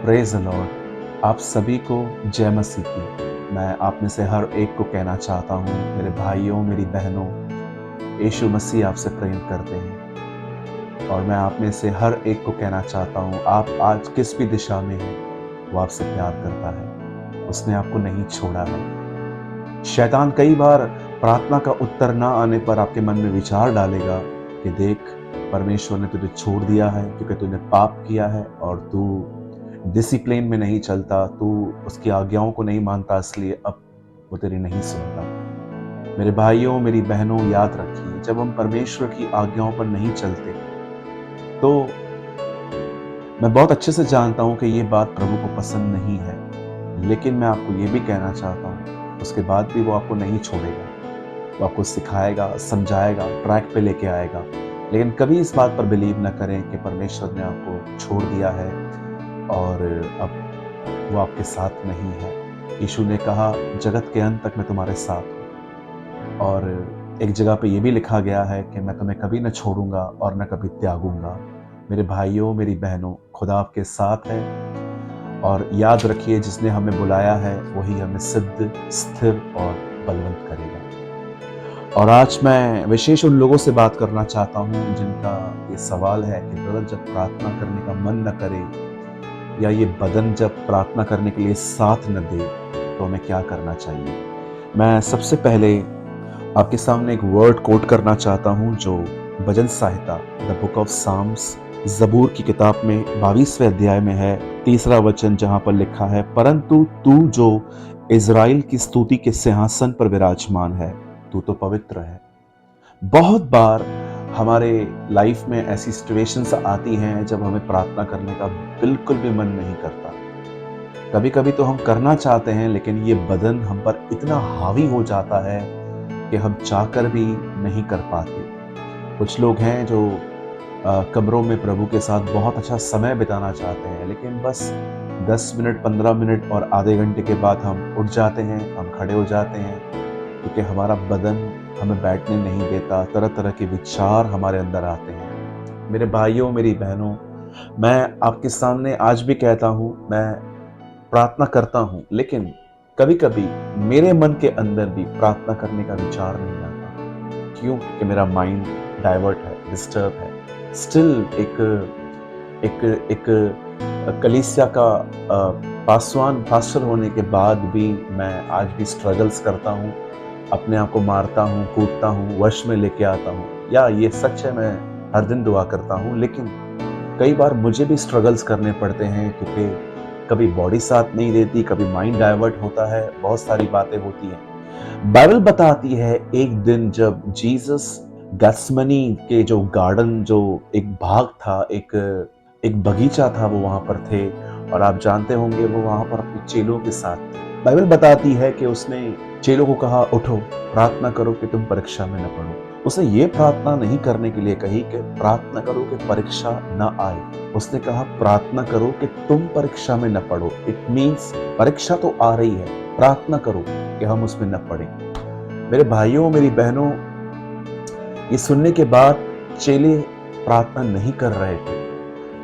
Praise the Lord. आप सभी को जय मसीह की। मैं आप में से हर एक को कहना चाहता हूँ, मेरे भाइयों मेरी बहनों, यीशु मसीह आपसे प्रेम करते हैं। और मैं आप में से हर एक को कहना चाहता हूँ, आप आज किस भी दिशा में हैं, वो आपसे प्यार करता है। उसने आपको नहीं छोड़ा है। शैतान कई बार प्रार्थना का उत्तर ना आने पर आपके मन में विचार डालेगा कि देख, परमेश्वर ने तुझे छोड़ दिया है क्योंकि तूने पाप किया है और तू डिसिप्लिन में नहीं चलता, तू उसकी आज्ञाओं को नहीं मानता, इसलिए अब वो तेरी नहीं सुनता। मेरे भाइयों मेरी बहनों, याद रखिए, जब हम परमेश्वर की आज्ञाओं पर नहीं चलते तो मैं बहुत अच्छे से जानता हूं कि ये बात प्रभु को पसंद नहीं है, लेकिन मैं आपको ये भी कहना चाहता हूं, उसके बाद भी वो आपको नहीं छोड़ेगा। वो आपको सिखाएगा, समझाएगा, ट्रैक पे लेके आएगा। लेकिन कभी इस बात पर बिलीव न करें कि परमेश्वर ने आपको छोड़ दिया है और अब वो आपके साथ नहीं है। यीशु ने कहा, जगत के अंत तक मैं तुम्हारे साथ हूँ। और एक जगह पे ये भी लिखा गया है कि मैं तुम्हें कभी न छोड़ूंगा और न कभी त्यागूंगा। मेरे भाइयों मेरी बहनों, खुदा आपके साथ है। और याद रखिए, जिसने हमें बुलाया है वही हमें सिद्ध, स्थिर और बलवंत करेगा। और आज मैं विशेष उन लोगों से बात करना चाहता हूँ जिनका ये सवाल है कि ब्रदर, जब प्रार्थना करने का मन न करे या ये बदन जब प्रार्थना करने के लिए साथ न दे तो हमें क्या करना चाहिए। मैं सबसे पहले आपके सामने एक वर्ड कोट करना चाहता हूं जो भजन संहिता द बुक ऑफ साम्स जबूर की किताब में 22वें अध्याय में है, 3रा वचन, जहां पर लिखा है, परंतु तू जो इज़राइल की स्तुति के सिंहासन पर विराजमान है, तू तो पवित्र है। बहुत बार हमारे लाइफ में ऐसी सिचुएशंस आती हैं जब हमें प्रार्थना करने का बिल्कुल भी मन नहीं करता। कभी कभी तो हम करना चाहते हैं, लेकिन ये बदन हम पर इतना हावी हो जाता है कि हम चाहकर भी नहीं कर पाते। कुछ लोग हैं जो कमरों में प्रभु के साथ बहुत अच्छा समय बिताना चाहते हैं, लेकिन बस 10 मिनट, 15 मिनट और आधे घंटे के बाद हम उठ जाते हैं, हम खड़े हो जाते हैं, क्योंकि हमारा बदन हमें बैठने नहीं देता। तरह तरह के विचार हमारे अंदर आते हैं। मेरे भाइयों मेरी बहनों, मैं आपके सामने आज भी कहता हूँ, मैं प्रार्थना करता हूँ, लेकिन कभी कभी मेरे मन के अंदर भी प्रार्थना करने का विचार नहीं आता। क्यों? क्योंकि मेरा माइंड डाइवर्ट है, डिस्टर्ब है। स्टिल एक एक एक कलीसिया का पासवान पास्टर होने के बाद भी मैं आज भी स्ट्रगल्स करता हूँ, अपने आप को मारता हूँ, कूटता हूँ, वश में लेके आता हूँ। या ये सच है, मैं हर दिन दुआ करता हूँ, लेकिन कई बार मुझे भी स्ट्रगल्स करने पड़ते हैं, क्योंकि कभी बॉडी साथ नहीं देती, कभी माइंड डाइवर्ट होता है, बहुत सारी बातें होती हैं। बाइबल बताती है, एक दिन जब जीसस गैथसेमनी के जो गार्डन, जो एक भाग था, एक बगीचा था, वो वहां पर थे। और आप जानते होंगे वो वहां पर अपने चेलों के साथ थे। बाइबल बताती है कि उसने चेलों को कहा, उठो, प्रार्थना करो कि तुम परीक्षा में न पड़ो। उसने ये प्रार्थना नहीं करने के लिए कही कि प्रार्थना करो कि परीक्षा न आए। उसने कहा, प्रार्थना करो कि तुम परीक्षा में न पड़ो। इट मीन्स परीक्षा तो आ रही है, प्रार्थना करो कि हम उसमें न पड़े। मेरे भाइयों मेरी बहनों, ये सुनने के बाद चेले प्रार्थना नहीं कर रहे थे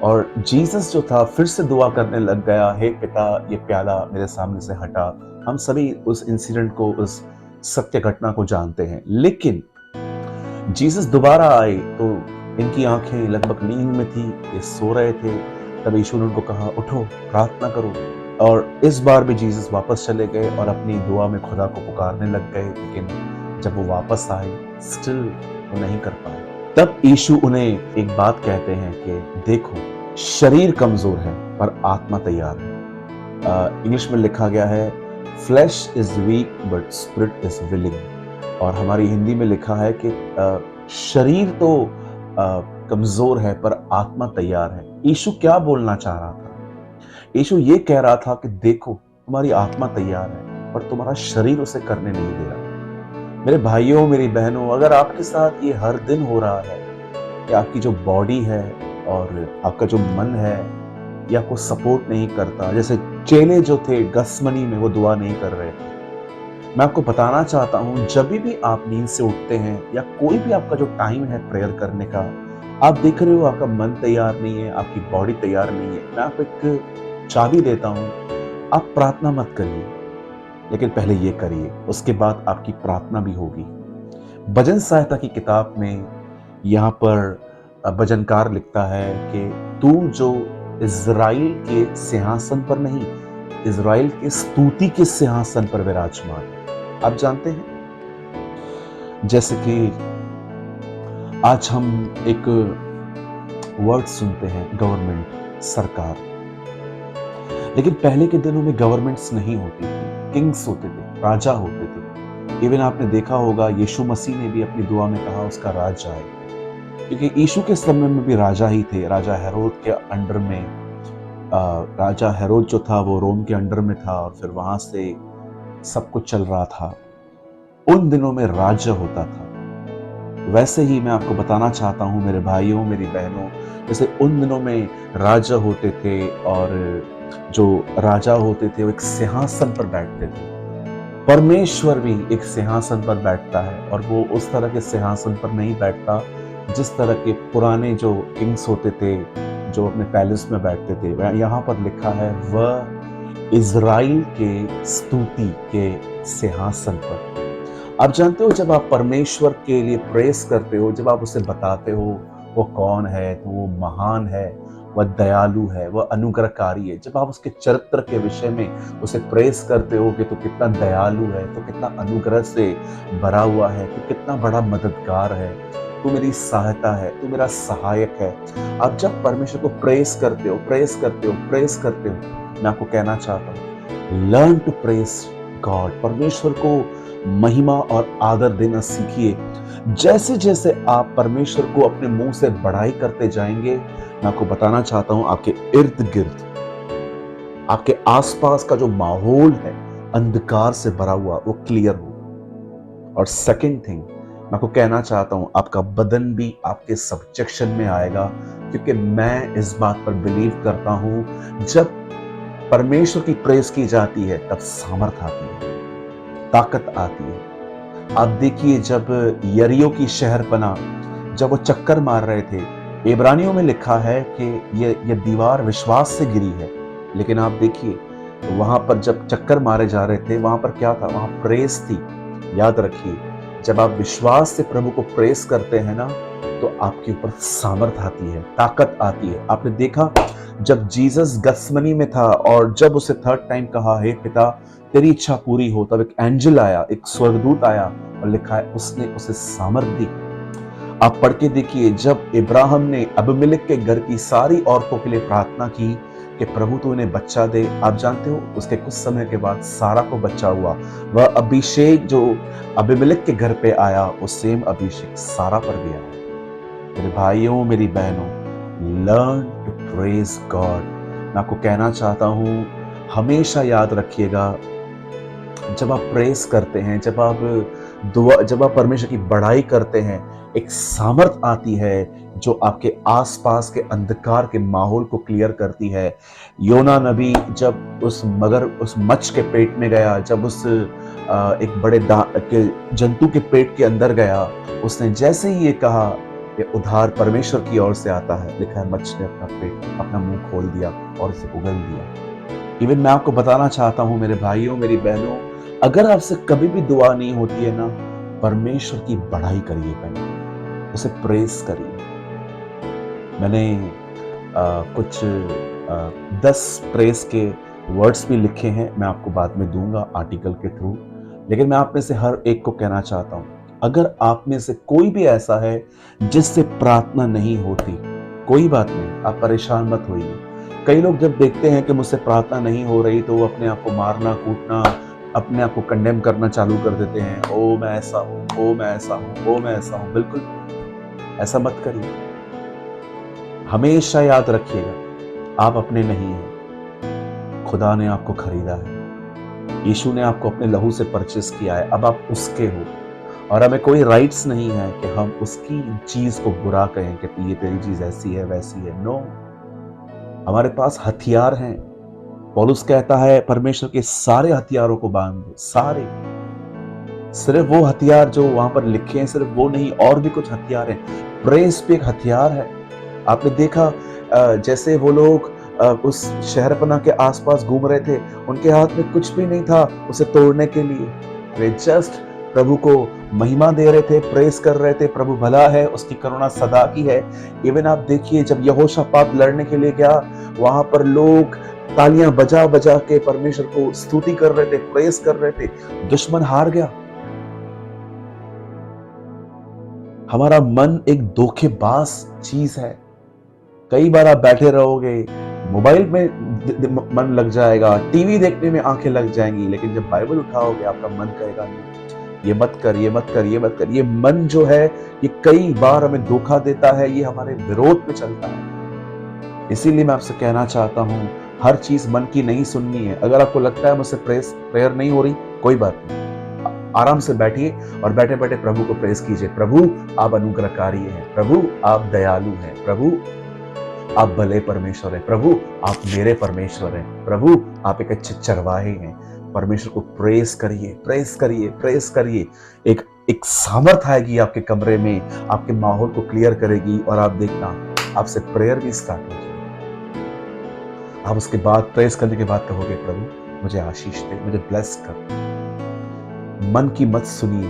और जीसस जो था फिर से दुआ करने लग गया, हे पिता, ये प्याला मेरे सामने से हटा। हम सभी उस इंसिडेंट को, उस सत्य घटना को जानते हैं। लेकिन जीसस दोबारा आए तो इनकी आंखें लगभग नींद में थी, ये सो रहे थे। तब यीशु ने उनको कहा, उठो, प्रार्थना करो। और इस बार भी जीसस वापस चले गए और अपनी दुआ में खुदा को पुकारने लग गए। लेकिन जब वो वापस आए, स्टिल वो नहीं कर पाए। तब यीशु उन्हें एक बात कहते हैं कि देखो, शरीर कमजोर है पर आत्मा तैयार है। इंग्लिश में लिखा गया है, flash is weak but spirit is willing. और हमारी हिंदी में लिखा है कि शरीर तो कमजोर है पर आत्मा तैयार है। यीशु क्या बोलना चाह रहा था? यीशु ये कह रहा था कि देखो, तुम्हारी आत्मा तैयार है पर तुम्हारा शरीर उसे करने नहीं दे रहा। मेरे भाइयों मेरी बहनों, अगर आपके साथ ये हर दिन हो रहा है कि आपकी जो बॉडी है और आपका जो मन है या आपको सपोर्ट नहीं करता, जैसे चेले जो थे गसमनी में, वो दुआ नहीं कर रहे थे। मैं आपको बताना चाहता हूं, जब भी आप नींद से उठते हैं या कोई भी आपका जो टाइम है प्रेयर करने का, आप देख रहे हो आपका मन तैयार नहीं है, आपकी बॉडी तैयार नहीं है, मैं आपको एक चाबी देता हूँ, आप प्रार्थना मत करिए, लेकिन पहले ये करिए, उसके बाद आपकी प्रार्थना भी होगी। भजन सहायता की किताब में यहाँ पर भजनकार लिखता है कि तू जो इज़राइल के सिंहासन पर नहीं, इज़राइल के स्तुति के सिंहासन पर विराजमान है। आप जानते हैं, जैसे कि आज हम एक वर्ड सुनते हैं गवर्नमेंट, सरकार, लेकिन पहले के दिनों में गवर्नमेंट्स नहीं होती थी, किंग्स होते थे, राजा होते थे। इवन आपने देखा होगा यीशु मसीह ने भी अपनी दुआ में कहा उसका राज आए, क्योंकि यीशु के समय में भी राजा ही थे। राजा हेरोद के अंडर में, राजा हेरोद जो था वो रोम के अंडर में था और फिर वहां से सब कुछ चल रहा था। उन दिनों में राज्य होता था। वैसे ही मैं आपको बताना चाहता हूं मेरे भाइयों, मेरी बहनों, जैसे उन दिनों में राजा होते थे और जो राजा होते थे वो एक सिंहासन पर बैठते थे। परमेश्वर भी एक सिंहासन पर बैठता है और वो उस तरह के सिंहासन पर नहीं बैठता जिस तरह के पुराने जो किंग्स होते थे जो अपने पैलेस में बैठते थे। यहाँ पर लिखा है वह इज़राइल के स्तुति के सिंहासन पर। आप जानते हो, जब आप परमेश्वर के लिए प्रेस करते हो, जब आप उसे बताते हो वो कौन है, तो वो महान है, वह दयालु है, वह अनुग्रहकारी है। जब आप उसके चरित्र के विषय में उसे प्रेस करते हो कि तो कितना दयालु है, तो कितना अनुग्रह से भरा हुआ है, तो कितना बड़ा मददगार है, तू मेरी सहायता है, तू मेरा सहायक है। आप जब परमेश्वर को प्रेस करते हो, प्रेस करते हो, प्रेस करते हो, मैं आपको कहना चाहता हूँ, लर्न टू प्रेस गॉड। परमेश्वर को महिमा और आदर देना सीखिए। जैसे जैसे आप परमेश्वर को अपने मुंह से बड़ाई करते जाएंगे, मैं आपको बताना चाहता हूं, आपके इर्द गिर्द, आपके आसपास का जो माहौल है अंधकार से भरा हुआ, वो क्लियर हो। और सेकंड थिंग मैं आपको कहना चाहता हूं, आपका बदन भी आपके सब्जेक्शन में आएगा, क्योंकि मैं इस बात पर बिलीव करता हूं, जब परमेश्वर की प्रेस की जाती है तब सामर्थ आती है, ताकत आती है। आप देखिए, जब यरीहो की शहरपनाह, जब वो चक्कर मार रहे थे, इब्रानियों में लिखा है कि ये दीवार विश्वास से गिरी है। लेकिन आप देखिए, तो वहां पर जब चक्कर मारे जा रहे थे, वहां पर क्या था? वहां प्रेस थी। याद रखिए, जब आप विश्वास से प्रभु को प्रेस करते हैं ना, तो आपके ऊपर सामर्थ आती है, ताकत आती है। आपने देखा, जब जीसस गत्समनी में था और जब उसे थर्ड टाइम कहा, हे पिता तेरी इच्छा पूरी हो, तब एक एंजल आया, एक स्वर्गदूत आया और लिखा है उसने उसे सामर्थ दी। आप पढ़ के देखिए, जब इब्राहिम ने अबीमेलेक के घर की सारी औरतों के लिए प्रार्थना की कि प्रभु तू इन्हें बच्चा दे, आप जानते हो उसके कुछ समय के बाद सारा को बच्चा हुआ। वह अभिषेक जो अबीमेलेक के घर पे आया, वो सेम अभिषेक सारा पर भी आया। मेरे भाइयों, मेरी बहनों, लर्न टू प्रेज गॉड। मैं आपको कहना चाहता हूं, हमेशा याद रखिएगा, जब आप प्रेस करते हैं, जब आप परमेश्वर की बड़ाई करते हैं, एक सामर्थ आती है जो आपके आसपास के अंधकार के माहौल को क्लियर करती है। योना नबी जब उस मच्छ के पेट में गया, जब उस एक बड़े जंतु के पेट के अंदर गया, उसने जैसे ही ये कहा कि उद्धार परमेश्वर की ओर से आता है, लिखा है मच्छ ने अपना मुंह खोल दिया और उसे उगल दिया। इवन मैं आपको बताना चाहता हूं मेरे भाइयों, मेरी बहनों, अगर आपसे कभी भी दुआ नहीं होती है ना, परमेश्वर की बड़ाई करिए, पहले उसे प्रेस करिए। मैंने कुछ 10 प्रेस के वर्ड्स भी लिखे हैं, मैं आपको बाद में दूंगा आर्टिकल के थ्रू। लेकिन मैं आप में से हर एक को कहना चाहता हूं, अगर आप में से कोई भी ऐसा है जिससे प्रार्थना नहीं होती, कोई बात नहीं, आप परेशान मत होइए। कई लोग जब देखते हैं कि मुझसे प्रार्थना नहीं हो रही, तो वो अपने आप को मारना, कूटना, अपने आप को कंडेम करना चालू कर देते हैं। ओ मैं ऐसा हूं, ओ मैं ऐसा हूं, ओ मैं ऐसा हूं। बिल्कुल ऐसा मत करिए। हमेशा याद रखिएगा, आप अपने नहीं हैं, खुदा ने आपको खरीदा है। यीशु ने आपको अपने लहू से परचेस किया है, अब आप उसके हो। और हमें कोई राइट्स नहीं है कि हम उसकी चीज को बुरा कहें कि ये तेरी चीज ऐसी है, वैसी है। नो, हमारे पास हथियार हैं। पौलुस कहता है, परमेश्वर के सारे हथियारों को बांध दो, सारे। सिर्फ वो हथियार जो वहां पर लिखे हैं, सिर्फ वो नहीं, और भी कुछ हथियार हैं। प्रेस भी एक हथियार है। आपने देखा, जैसे वो लोग उस शहरपनाह के आसपास घूम रहे थे, उनके हाथ में कुछ भी नहीं था उसे तोड़ने के लिए। वे जस्ट प्रभु को महिमा दे रहे थे, प्रेस कर रहे थे, प्रभु भला है, उसकी करुणा सदा की है। इवन आप देखिए, जब यहोशापात लड़ने के लिए गया, वहां पर लोग तालियां बजा बजा के परमेश्वर को स्तुति कर रहे थे, प्रेस कर रहे थे। दुश्मन हार गया। हमारा मन एक धोखेबाज चीज है। कई बार आप बैठे रहोगे, मोबाइल में मन लग जाएगा, टीवी देखने में आंखें लग जाएंगी, लेकिन जब बाइबल उठाओगे आपका मन कहेगा नहीं, ये मत कर, ये मत कर, ये मत कर। ये मन जो है, ये कई बार हमें धोखा देता है, ये हमारे विरोध में चलता है। इसीलिए मैं आपसे कहना चाहता हूं, हर चीज मन की नहीं सुननी है। अगर आपको लगता है मुझसे प्रेयर नहीं हो रही, कोई बात नहीं, आराम से बैठिए और बैठे बैठे प्रभु को प्रेस कीजिए। प्रभु आप अनुग्रहकारी हैं, प्रभु आप दयालु हैं, प्रभु आप भले परमेश्वर हैं, प्रभु आप मेरे परमेश्वर हैं, प्रभु आप एक अच्छे चरवाहे हैं। परमेश्वर को प्रेस करिए, प्रेस करिए, प्रेस करिए। एक सामर्थ आएगी आपके कमरे में, आपके माहौल को क्लियर करेगी, और आप देखना आपसे प्रेयर भी स्टार्ट हो जाएगी। आप उसके बाद प्रेस करने के बाद कहोगे, प्रभु मुझे आशीष दे, मुझे ब्लेस कर। मन की मत सुनिए।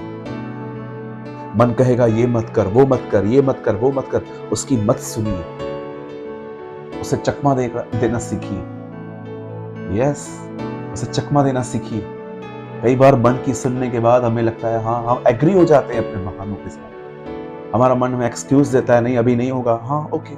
मन कहेगा ये मत कर, वो मत कर, ये मत कर, वो मत कर, उसकी मत सुनिए। उसे चकमा देना सीखिए। यस, उसे चकमा देना सीखिए। कई बार मन की सुनने के बाद हमें लगता है, हाँ, हम एग्री हो जाते हैं अपने बहानों के साथ। हमारा मन में एक्सक्यूज देता है, नहीं अभी नहीं होगा, हाँ ओके,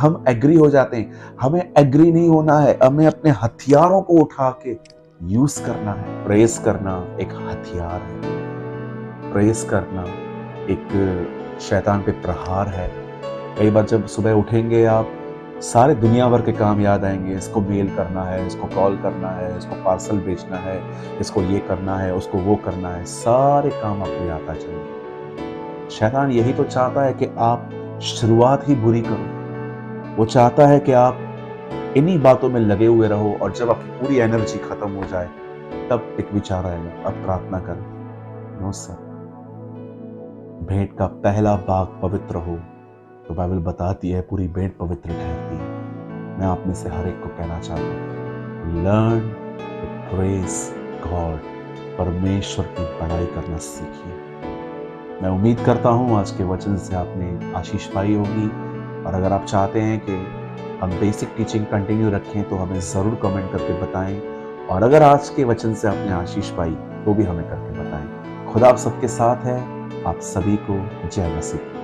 हम एग्री हो जाते हैं। हमें एग्री नहीं होना है, हमें अपने हथियारों को उठा के यूज करना है। प्रेस करना एक हथियार है। प्रेस करना एक शैतान पे प्रहार है। कई बार जब सुबह उठेंगे आप, सारे दुनिया भर के काम याद आएंगे। इसको मेल करना है, इसको कॉल करना है, इसको पार्सल भेजना है, इसको ये करना है, उसको वो करना है, सारे काम आपको याद आ जाएंगे। शैतान यही तो चाहता है कि आप शुरुआत ही बुरी करो। वो चाहता है कि आप इन्हीं बातों में लगे हुए रहो, और जब आपकी पूरी एनर्जी खत्म हो जाए तब एक विचार आएगा, अब प्रार्थना कर। नो सर, भेंट का पहला भाग पवित्र हो तो बाइबल बताती है पूरी भेंट पवित्र ठहरती है। मैं आप में से हर एक को कहना चाहता हूँ, लर्न टू प्रेज गॉड। परमेश्वर की बड़ाई करना सीखिए। मैं उम्मीद करता हूँ आज के वचन से आपने आशीष पाई होगी, और अगर आप चाहते हैं कि हम बेसिक टीचिंग कंटिन्यू रखें तो हमें ज़रूर कमेंट करके बताएं, और अगर आज के वचन से आपने आशीष पाई तो भी हमें करके बताएं। खुदा आप सबके साथ है। आप सभी को जय मसीह।